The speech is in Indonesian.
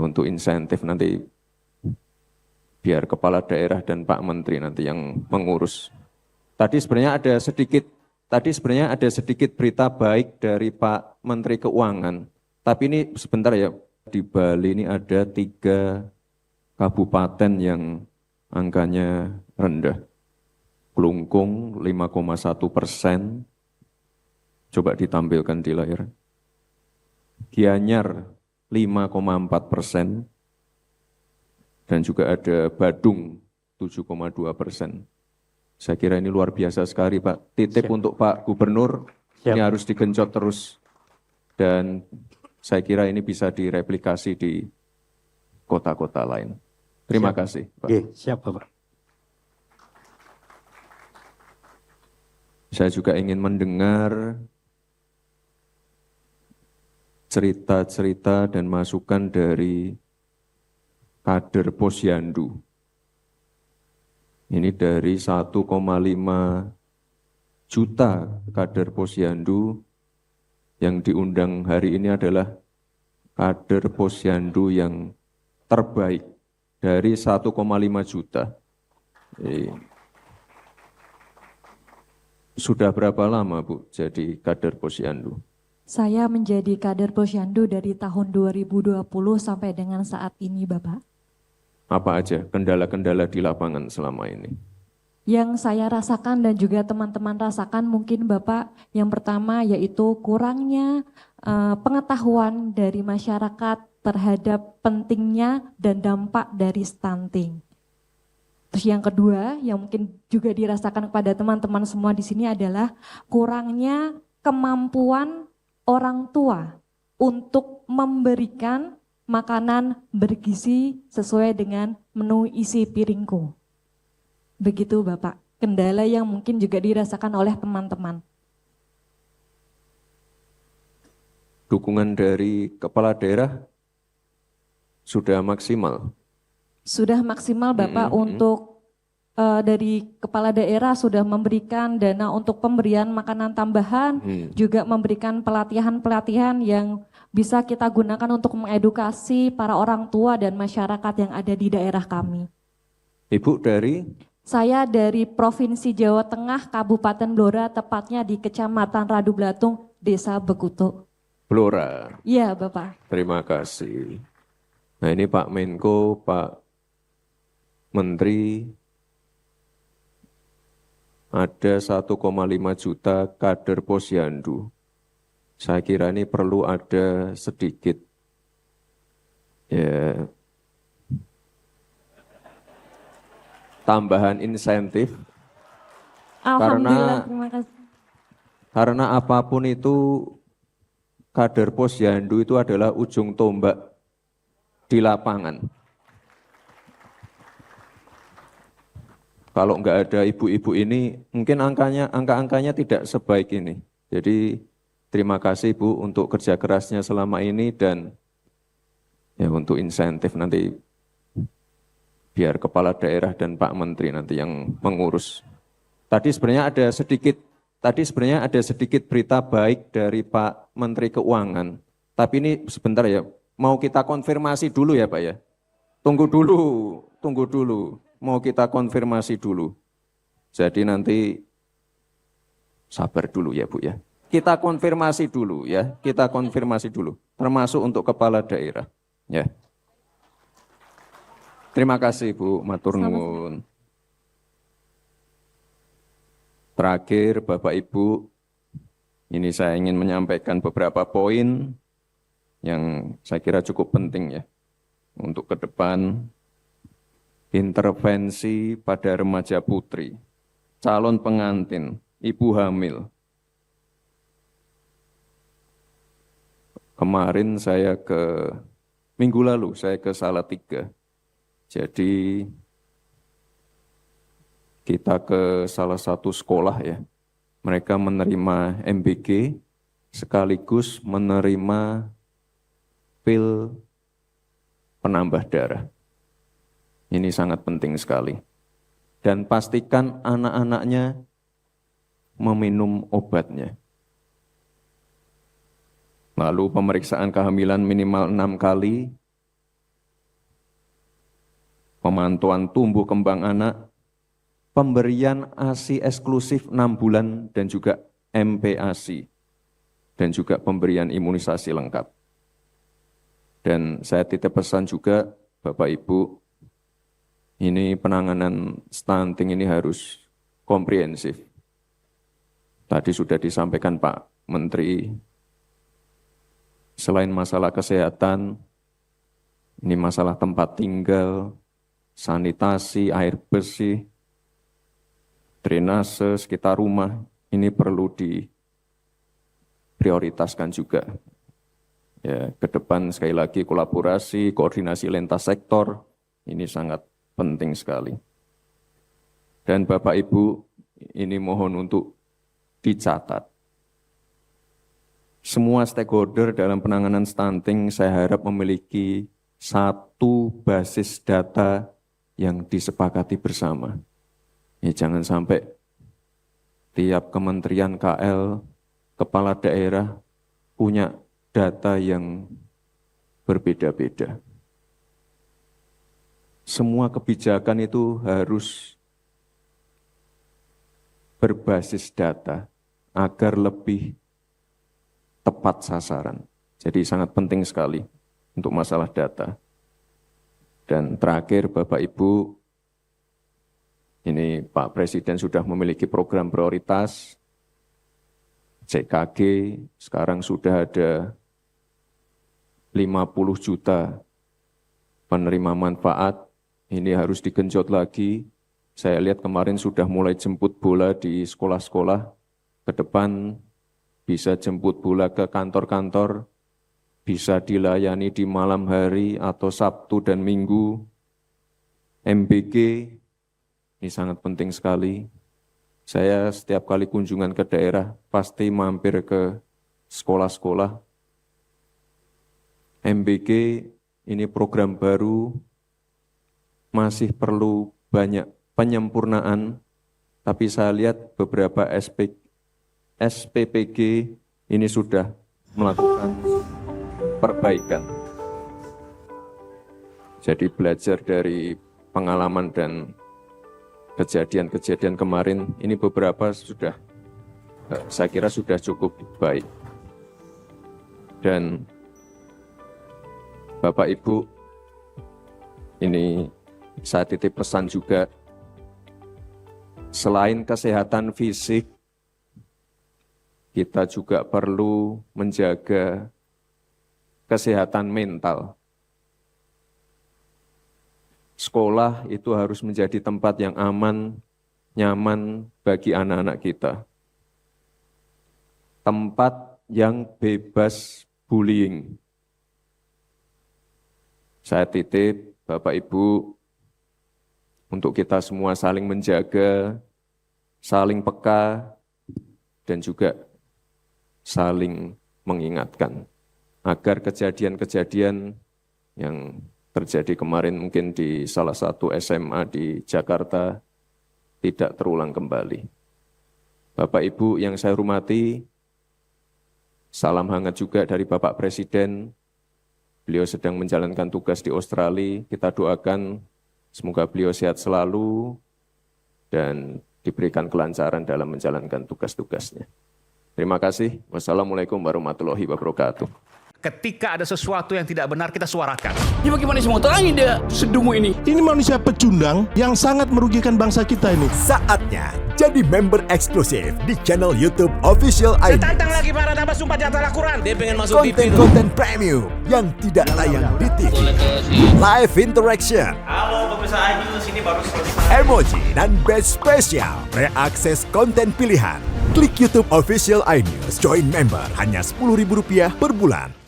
untuk insentif nanti biar kepala daerah dan Pak Menteri nanti yang mengurus. Tadi sebenarnya ada sedikit berita baik dari Pak Menteri Keuangan. Tapi ini sebentar ya, di Bali ini ada 3 kabupaten yang angkanya rendah. Klungkung 5,1%, coba ditampilkan di layar. Gianyar 5,4%, dan juga ada Badung 7,2%. Saya kira ini luar biasa sekali Pak. Titip untuk Pak Gubernur, ini harus digenjot terus. Dan saya kira ini bisa direplikasi di kota-kota lain. Terima kasih Pak. Siap Bapak. Saya juga ingin mendengar cerita-cerita dan masukan dari kader Posyandu. Ini dari 1,5 juta kader Posyandu yang diundang hari ini adalah kader Posyandu yang terbaik dari 1,5 juta. Sudah berapa lama Bu jadi kader Posyandu? Saya menjadi kader Posyandu dari tahun 2020 sampai dengan saat ini Bapak. Apa aja kendala-kendala di lapangan selama ini? Yang saya rasakan dan juga teman-teman rasakan mungkin Bapak, yang pertama yaitu kurangnya pengetahuan dari masyarakat terhadap pentingnya dan dampak dari stunting. Terus yang kedua yang mungkin juga dirasakan kepada teman-teman semua di sini adalah kurangnya kemampuan orang tua untuk memberikan makanan bergizi sesuai dengan menu isi piringku. Begitu Bapak, kendala yang mungkin juga dirasakan oleh teman-teman. Dukungan dari kepala daerah sudah maksimal? Sudah maksimal Bapak untuk dari kepala daerah sudah memberikan dana untuk pemberian makanan tambahan, juga memberikan pelatihan-pelatihan yang bisa kita gunakan untuk mengedukasi para orang tua dan masyarakat yang ada di daerah kami. Ibu dari? Saya dari Provinsi Jawa Tengah, Kabupaten Blora, tepatnya di Kecamatan Radu Blatung, Desa Bekutu. Blora. Iya Bapak. Terima kasih. Nah ini Pak Menko, Pak Menteri, ada 1,5 juta kader Posyandu. Saya kira ini perlu ada sedikit tambahan insentif. Alhamdulillah, terima kasih. Karena apapun itu kader Posyandu itu adalah ujung tombak di lapangan. Kalau nggak ada ibu-ibu ini, mungkin angka-angkanya tidak sebaik ini. Jadi terima kasih Bu untuk kerja kerasnya selama ini dan ya untuk insentif nanti biar kepala daerah dan Pak Menteri nanti yang mengurus. Tadi sebenarnya ada sedikit berita baik dari Pak Menteri Keuangan. Tapi ini sebentar ya, mau kita konfirmasi dulu ya Pak ya. Tunggu dulu. Mau kita konfirmasi dulu. Jadi nanti sabar dulu ya Bu ya. Kita konfirmasi dulu ya, termasuk untuk kepala daerah. Ya. Terima kasih Bu, matur nuwun. Terakhir Bapak Ibu, ini saya ingin menyampaikan beberapa poin yang saya kira cukup penting ya untuk ke depan. Intervensi pada remaja putri, calon pengantin, ibu hamil. Kemarin minggu lalu saya ke Salatiga. Jadi kita ke salah satu sekolah ya. Mereka menerima MBG sekaligus menerima pil penambah darah. Ini sangat penting sekali. Dan pastikan anak-anaknya meminum obatnya. Lalu pemeriksaan kehamilan minimal 6 kali, pemantauan tumbuh kembang anak, pemberian ASI eksklusif 6 bulan dan juga MPASI, dan juga pemberian imunisasi lengkap. Dan saya titip pesan juga, Bapak Ibu, ini penanganan stunting ini harus komprehensif. Tadi sudah disampaikan Pak Menteri, selain masalah kesehatan, ini masalah tempat tinggal, sanitasi, air bersih, drainase sekitar rumah, ini perlu diprioritaskan juga. Ya, ke depan sekali lagi kolaborasi, koordinasi lintas sektor, ini sangat penting sekali. Dan Bapak Ibu, ini mohon untuk dicatat. Semua stakeholder dalam penanganan stunting saya harap memiliki satu basis data yang disepakati bersama. Ya, jangan sampai tiap kementerian KL, kepala daerah punya data yang berbeda-beda. Semua kebijakan itu harus berbasis data agar lebih tepat sasaran. Jadi sangat penting sekali untuk masalah data. Dan terakhir Bapak Ibu, ini Pak Presiden sudah memiliki program prioritas, CKG, sekarang sudah ada 50 juta penerima manfaat, ini harus digenjot lagi. Saya lihat kemarin sudah mulai jemput bola di sekolah-sekolah, ke depan bisa jemput bola ke kantor-kantor, bisa dilayani di malam hari atau Sabtu dan Minggu. MBG, ini sangat penting sekali. Saya setiap kali kunjungan ke daerah, pasti mampir ke sekolah-sekolah. MBG ini program baru, masih perlu banyak penyempurnaan, tapi saya lihat beberapa SPPG ini sudah melakukan perbaikan. Jadi belajar dari pengalaman dan kejadian-kejadian kemarin, ini beberapa sudah, saya kira sudah cukup baik. Dan Bapak Ibu, ini saya titip pesan juga, selain kesehatan fisik, kita juga perlu menjaga kesehatan mental. Sekolah itu harus menjadi tempat yang aman, nyaman bagi anak-anak kita. Tempat yang bebas bullying. Saya titip Bapak Ibu, untuk kita semua saling menjaga, saling peka, dan juga saling mengingatkan, agar kejadian-kejadian yang terjadi kemarin mungkin di salah satu SMA di Jakarta tidak terulang kembali. Bapak Ibu yang saya hormati, salam hangat juga dari Bapak Presiden. Beliau sedang menjalankan tugas di Australia, kita doakan semoga beliau sehat selalu dan diberikan kelancaran dalam menjalankan tugas-tugasnya. Terima kasih. Wassalamualaikum warahmatullahi wabarakatuh. Ketika ada sesuatu yang tidak benar, kita suarakan. Ya bagaimana semua terangin dia sedungu ini? Ini manusia pecundang yang sangat merugikan bangsa kita ini. Saatnya jadi member eksklusif di channel YouTube Official ID. Tantang lagi para nambah sumpah di antara Al-Quran. Dia pengen masuk TV. Konten-konten premium yang tidak tayang di TV. Live interaction. Halo pemirsa iNews, ini baru selesai. Emoji dan badge spesial. Reakses konten pilihan. Klik YouTube Official iNews. Join member hanya Rp10.000 per bulan.